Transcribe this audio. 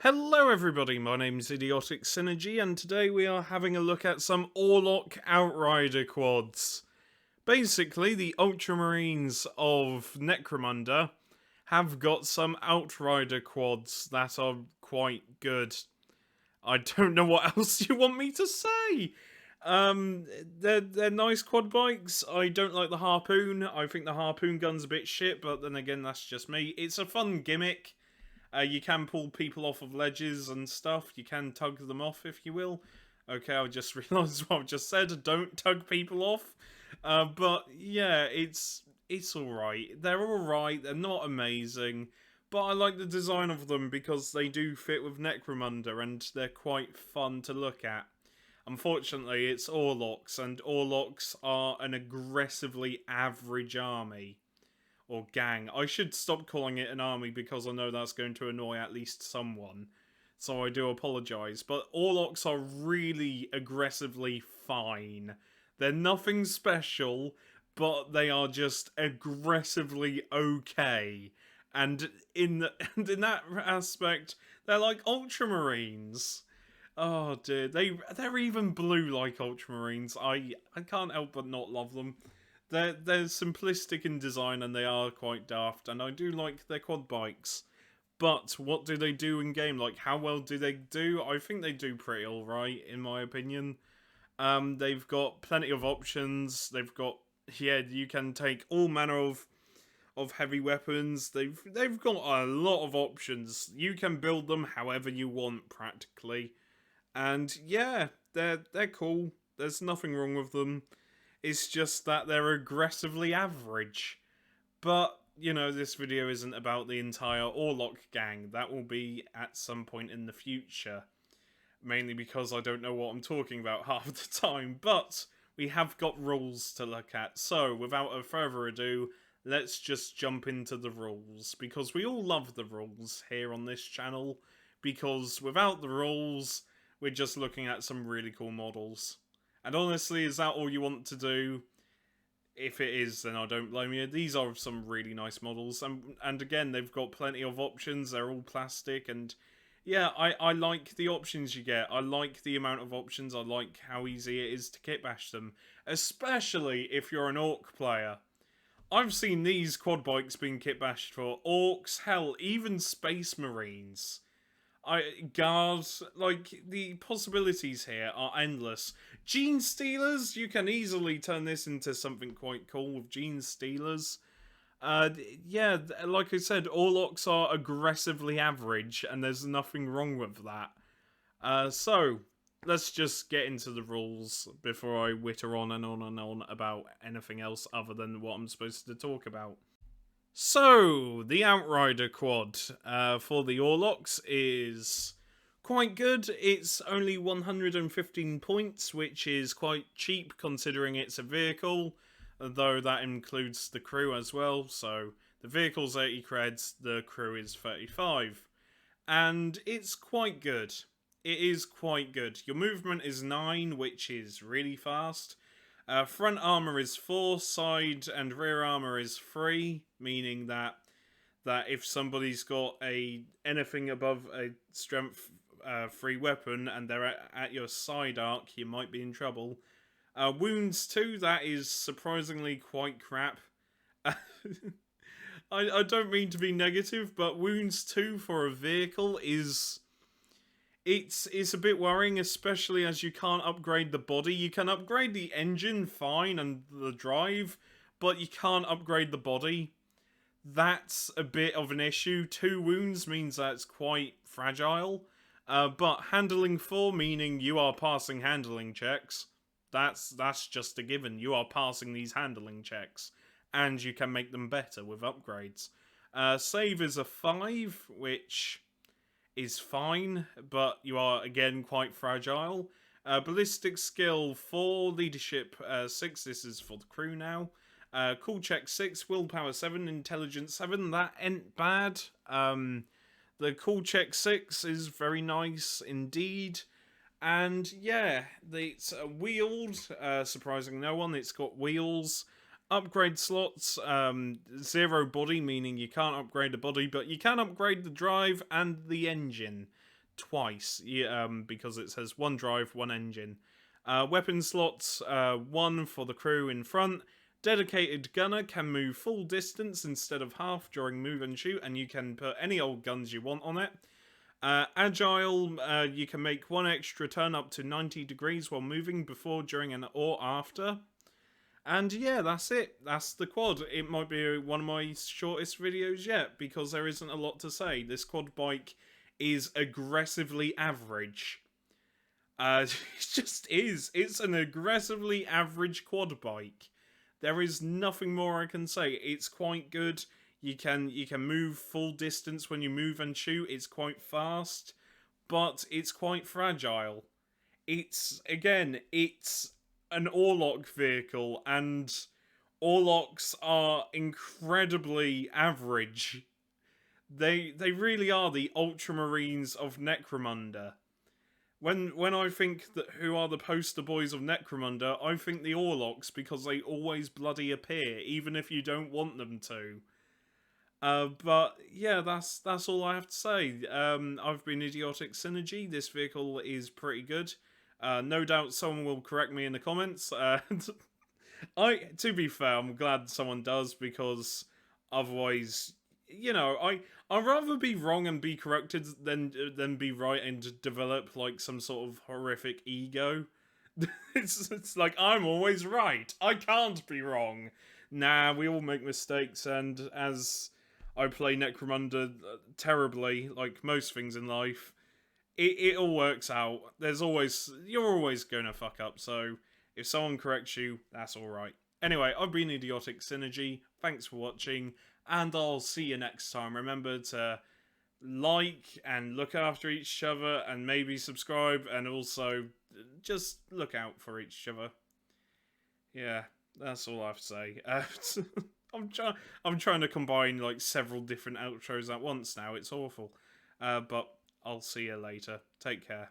Hello everybody, my name's Idiotic Synergy and today we are having a look at some Orlock Outrider quads. Basically, the Ultramarines of Necromunda have got some Outrider quads that are quite good. I don't know what else you want me to say. They're nice quad bikes. I don't like the harpoon. I think the harpoon gun's a bit shit, but then again, that's just me. It's a fun gimmick. You can pull people off of ledges and stuff. You can tug them off, if you will. Okay, I just realised what I've just said. Don't tug people off. But yeah, it's alright. They're alright. They're not amazing. But I like the design of them because they do fit with Necromunda and they're quite fun to look at. Unfortunately, it's Orlocks, and Orlocks are an aggressively average army. Or gang. I should stop calling it an army because I know that's going to annoy at least someone. So I do apologise. But Orlocks are really aggressively fine. They're nothing special, but they are just aggressively okay. And and in that aspect, they're like Ultramarines. Oh dear, they're even blue like Ultramarines. I can't help but not love them. They're simplistic in design and they are quite daft, and I do like their quad bikes. But what do they do in game? Like, how well do they do? I think they do pretty alright, in my opinion. They've got plenty of options. They've got, yeah, you can take all manner of heavy weapons. They've got a lot of options. You can build them however you want, practically. And yeah, they're cool. There's nothing wrong with them. It's just that they're aggressively average. But, you know, this video isn't about the entire Orlock gang. That will be at some point in the future. Mainly because I don't know what I'm talking about half the time. But we have got rules to look at. So, without further ado, let's just jump into the rules. Because we all love the rules here on this channel. Because without the rules, we're just looking at some really cool models. And honestly, is that all you want to do? If it is, then I don't blame you. These are some really nice models. And again, they've got plenty of options. They're all plastic. And yeah, I like the options you get. I like the amount of options. I like how easy it is to kitbash them. Especially if you're an Orc player. I've seen these quad bikes being kitbashed for Orcs. Hell, even Space Marines. Guards, like, the possibilities here are endless. Gene Stealers, you can easily turn this into something quite cool with Gene Stealers. Yeah, like I said, Orlocks are aggressively average, and there's nothing wrong with that. So, let's just get into the rules before I witter on and on and on about anything else other than what I'm supposed to talk about. So, the Outrider quad for the Orlocks is quite good. It's only 115 points, which is quite cheap considering it's a vehicle, though that includes the crew as well. So, the vehicle's 80 creds, the crew is 35. And it's quite good. It is quite good. Your movement is 9, which is really fast. Front armor is 4, side and rear armor is 3, meaning that if somebody's got anything above a strength 3 weapon and they're at your side arc, you might be in trouble. Wounds 2, that is surprisingly quite crap. I don't mean to be negative, but wounds 2 for a vehicle is... It's a bit worrying, especially as you can't upgrade the body. You can upgrade the engine, fine, and the drive, but you can't upgrade the body. That's a bit of an issue. 2 wounds means that it's quite fragile. But handling 4, meaning you are passing handling checks. That's just a given. You are passing these handling checks. And you can make them better with upgrades. Save is a 5, which is fine, but you are again quite fragile. Ballistic skill 4, leadership 6, this is for the crew now. Cool check 6, willpower 7, intelligence 7, that ain't bad. The cool check 6 is very nice indeed. And yeah, it's wheeled, surprising no one, it's got wheels. Upgrade slots, 0 body, meaning you can't upgrade the body, but you can upgrade the drive and the engine twice, because it says 1 drive, 1 engine. Weapon slots, 1 for the crew in front. Dedicated gunner can move full distance instead of half during move and shoot, and you can put any old guns you want on it. Agile, you can make 1 extra turn up to 90 degrees while moving before, during, and or after. And yeah, that's it. That's the quad. It might be one of my shortest videos yet, because there isn't a lot to say. This quad bike is aggressively average. It just is. It's an aggressively average quad bike. There is nothing more I can say. It's quite good. You can move full distance when you move and shoot. It's quite fast, but it's quite fragile. It's an Orlock vehicle, and Orlocks are incredibly average. They really are the Ultramarines of Necromunda. When I think that who are the poster boys of Necromunda, I think the Orlocks, because they always bloody appear, even if you don't want them to. But yeah, that's all I have to say. I've been Idiotic Synergy. This vehicle is pretty good. No doubt someone will correct me in the comments. To be fair, I'm glad someone does, because otherwise, I'd rather be wrong and be corrected than be right and develop like some sort of horrific ego. It's like, I'm always right. I can't be wrong. Nah, we all make mistakes, and as I play Necromunda terribly, like most things in life, it all works out. You're always gonna fuck up, so if someone corrects you, that's alright. Anyway, I've been Idiotic Synergy, thanks for watching, and I'll see you next time. Remember to like and look after each other, and maybe subscribe, and also just look out for each other. Yeah, that's all I have to say. I'm trying to combine like several different outros at once now. It's awful. But I'll see you later. Take care.